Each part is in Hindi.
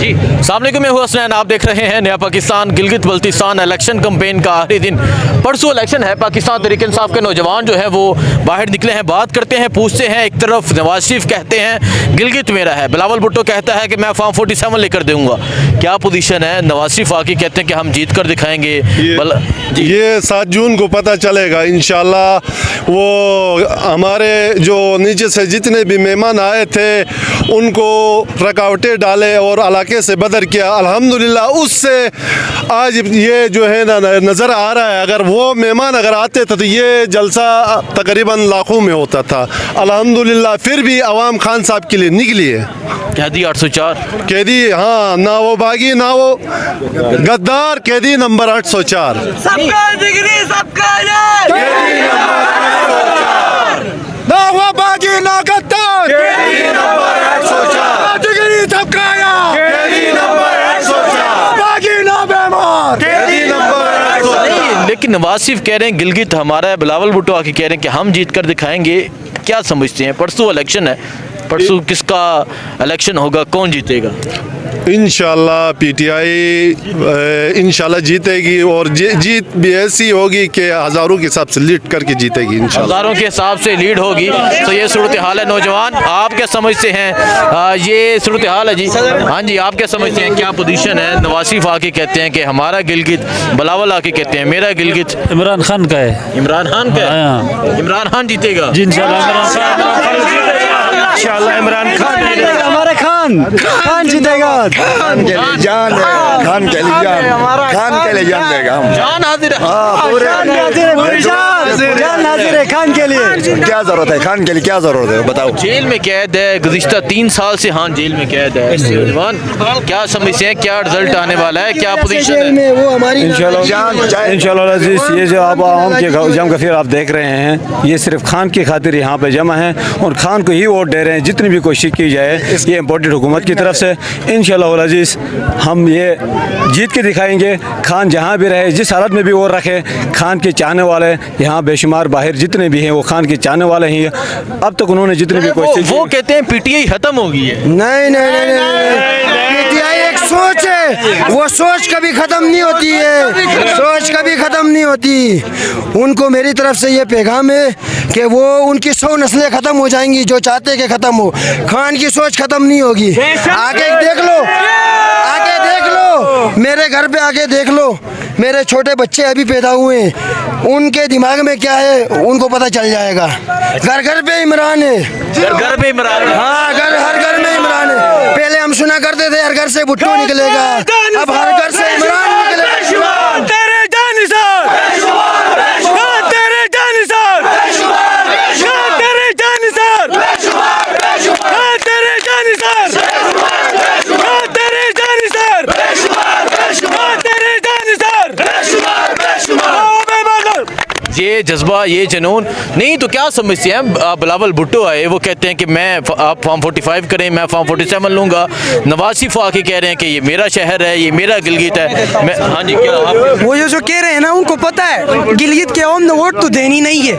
जी अस्सलाम, मैं हूँ हसनैन। आप देख रहे हैं नया पाकिस्तान। गिलगित बल्तिस्तान इलेक्शन कैंपेन का आखिरी दिन, परसों इलेक्शन है। पाकिस्तान तहरीक-ए-इंसाफ के नौजवान जो है वो बाहर निकले हैं, बात करते हैं, पूछते हैं। एक तरफ नवाज शरीफ कहते हैं गिलगित मेरा है, बिलावल भुट्टो कहता है कि मैं फॉर्म 47 लेकर दूंगा। क्या पोजीशन है? नवाज शरीफ आके कहते हैं कि हम जीत कर दिखाएंगे। ये 7 जून को पता चलेगा इंशाल्लाह। वो हमारे जो नीचे से जितने भी मेहमान आए थे उनको रुकावटें डाले और इलाके से बदर किया। अल्हम्दुलिल्लाह उससे आज ये जो है ना नज़र आ रहा है। अगर वो मेहमान अगर आते थे तो ये जलसा तकरीबन लाखों में होता था। अल्हम्दुलिल्लाह फिर भी अवाम खान साहब के लिए निकली है। कैदी 804 कैदी, हाँ, ना वो बागी ना वो गद्दार, कैदी नंबर 804। सबका जिगरी सबका यार, कैदी नंबर 804। ना वो बागी ना गद्दार, कैदी नंबर 804। जिगरी सबका यार, कैदी नंबर 804। बागी ना बेमार, कैदी नंबर 804। लेकिन नवाज शरीफ कह रहे हैं गिलगित हमारा है, बिलावल भुट्टो आके कह रहे हैं कि हम जीत कर दिखाएंगे। क्या समझते हैं? परसों इलेक्शन है, परसों किसका इलेक्शन होगा, कौन जीतेगा? इंशाल्लाह पीटीआई इंशाल्लाह जीतेगी और जीत भी ऐसी होगी कि हज़ारों के हिसाब से लीड करके जीतेगी इंशाल्लाह। हज़ारों के हिसाब से लीड होगी। तो ये सूरत हाल है। नौजवान, आप क्या समझते हैं? ये सूरत हाल है जी। हाँ जी, आप क्या समझते हैं? क्या पोजीशन है? नवाज शरीफ आके कहते हैं कि हमारा गिलगित, बिलावल आके कहते हैं मेरा गिलगित। इमरान खान का है। इमरान खान का है? हाँ। इमरान खान जीतेगा जी इंशाल्लाह। इमरान खान हमारा खान जीतेगा। खान के लिए जान है, खान के लिए जान, खान के लिए जान देगा हम। जान हाजिर है। जान हाजिर है खान के लिए। क्या जरूरत है खान के लिए, क्या जरूरत है बताओ। जेल में कैद है, गुज़िश्ता 3 साल से। हाँ, जेल में कैद है। नौजवान, क्या समझते हैं? क्या रिजल्ट आने वाला है? क्या पोजीशन है? में वो हमारी इंशाल्लाह ये जो आप आवाम के जम का फिर आप देख रहे हैं, ये सिर्फ खान की खातिर यहाँ पे जमा है और खान को ही वोट दे रहे हैं। जितनी भी कोशिश की जाए ये इम्पोर्टेड हुकूमत की तरफ से, इंशाल्लाह अज़ीज़ हम ये जीत के दिखाएंगे। खान जहाँ भी रहे, जिस हालत में भी वो रखे, खान के चाहने वाले यहाँ बेशुमार बाहर जितने भी हैं वो खान के चाहने वाले ही हैं। अब तक उन्होंने जितनी भी कोशिश वो कहते हैं पीटीआई खत्म हो गई है। नहीं, पीटीआई एक सोच है, वो सोच कभी खत्म नहीं होती है, सोच कभी खत्म नहीं होती। उनको मेरी तरफ से ये पैगाम है कि वो उनकी 100 नस्लें खत्म हो जाएंगी जो चाहते हैं कि खत्म हो। खान की सोच खत्म नहीं होगी। आगे देख लो, आगे देख लो, मेरे घर पे आके देख लो। मेरे छोटे बच्चे अभी पैदा हुए हैं, उनके दिमाग में क्या है उनको पता चल जाएगा। घर घर पे इमरान है, घर पे इमरान। हाँ, हर घर में इमरान है। पहले हम सुना करते थे हर घर से भुट्टो निकलेगा, अब हर घर से इमरान निकलेगा। तेरे जानिसार, तेरे जानिसार, तेरे जानिसार, तेरे जानिसार, तेरे जानिसार, तेरे जानिसार। ये जज्बा, ये जुनून नहीं तो क्या समझते हैं? बिलावल भुट्टो आए, वो कहते हैं कि मैं आप फॉर्म 45 करें, मैं फॉर्म 47 लूँगा। नवाज शरीफ आके कह रहे हैं कि ये मेरा शहर है, ये मेरा गिलगित है। मैं, हाँ जी, क्या आप वो जो कह रहे हैं ना, उनको पता है गिलगित के अवाम ने वोट तो देनी नहीं है।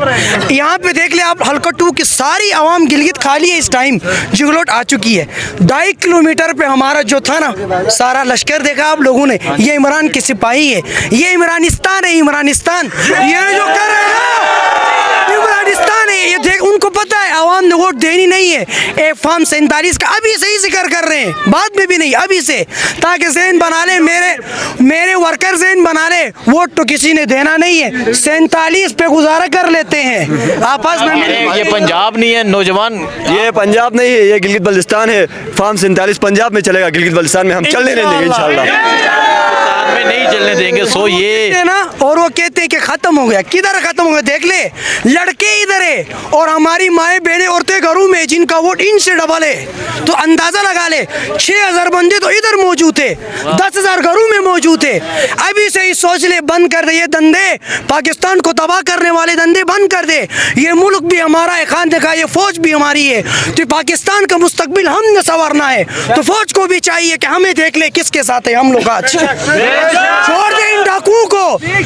यहाँ पे देख ले आप, हल्का 2 की सारी अवाम गिलगित खाली है। इस टाइम जुगलोट आ चुकी है। 2.5 किलोमीटर पे हमारा जो था ना सारा लश्कर देखा आप लोगों ने, ये इमरान के सिपाही है, ये इमरानिस्तान है। इमरानिस्तान ये जो कर रहे हैं ना, इमरानिस्तान है ये। देख, उनको पता है अवाम ने वोट देनी नहीं है। एक फॉर्म 47 का अभी से ही जिक्र कर रहे हैं, बाद में भी नहीं, अभी से, ताकि ज़हन बना ले, मेरे वर्कर ज़हन बना ले, वोट तो किसी ने देना नहीं है। 47 पे गुजारा कर लेते हैं आपस में। ये पंजाब नहीं है नौजवान, ये पंजाब नहीं है, ये गिलगित बल्तिस्तान है। फॉर्म 47 पंजाब में चलेगा, गिलगित बल्तिस्तान में हम चलने नहीं देंगे इंशाल्लाह। में नहीं चलने देंगे। सो ये ना, और वो कहते हैं कि खत्म हो गया। किधर खत्म हो गया? देख ले, लड़के इधर है और हमारी माएँ बहनें औरतें घरों में जिनका वोट इनसे डबल है। तो अंदाजा लगा ले, 6000 बंदे तो इधर मौजूद थे, 10,000 घरों में मौजूद थे। अभी से ही सोच ले, बंद कर दे ये धंधे, पाकिस्तान को तबाह करने वाले धंधे बंद कर दे। ये मुल्क भी हमारा है, खान देखा, ये फौज भी हमारी है। तो पाकिस्तान का मुस्तकबिल हमने संवारना है, तो फौज को भी चाहिए कि हमें देख ले किसके साथ है हम लोग आज। छोड़ दे इन डाकुओं को,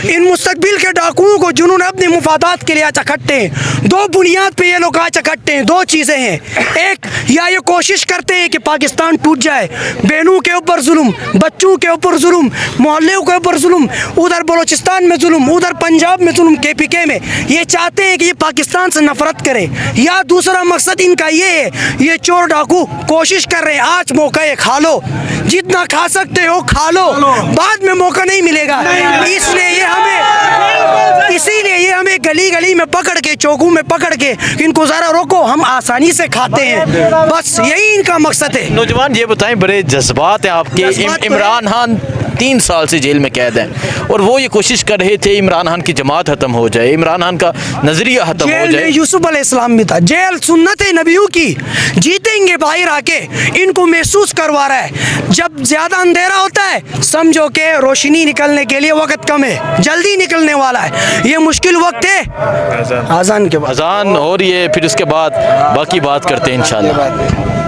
इन मुस्तकबिल के डाकुओं को जिन्होंने अपने मुफादात के लिए आज इकट्ठे हैं। दो बुनियाद पे ये लोग आज इकट्ठे हैं, दो चीज़ें हैं। एक, या ये कोशिश करते हैं कि पाकिस्तान टूट जाए, बहनों के ऊपर जुल्म, बच्चों के ऊपर जुल्म, मोहल्लों के ऊपर जुल्म, उधर बलोचिस्तान में जुल्म, उधर पंजाब में जुल्म, KPK में। ये चाहते हैं कि ये पाकिस्तान से नफरत करे। या दूसरा मकसद इनका ये है, ये चोर डाकू कोशिश कर रहे हैं, आज मौका है, खा लो, जितना खा सकते हो खा लो, बाद में मौका नहीं मिलेगा। इसीलिए ये हमें गली गली में पकड़ के, चौकों में पकड़ के इनको ज़रा रोको, हम आसानी से खाते हैं, बस यही इनका मकसद है। नौजवान ये बताएं, बड़े जज्बात हैं आपके। इमरान खान 3 साल से जेल में कैद हैं और वो ये कोशिश कर रहे थे इमरान खान की जमात खत्म हो जाए, इमरान खान का नजरिया खत्म हो जेल जाए। में यूसुफ अलैहिस्सलाम भी था। जेल सुन्नत नबियों की, जीतेंगे बाहर आके, इनको महसूस करवा रहा है। जब ज्यादा अंधेरा होता है समझो कि रोशनी निकलने के लिए वक्त कम है, जल्दी निकलने वाला है। ये मुश्किल वक्त है, अजान के बाद अजान हो रही है, फिर उसके बाद बाकी बात करते हैं इंशाल्लाह।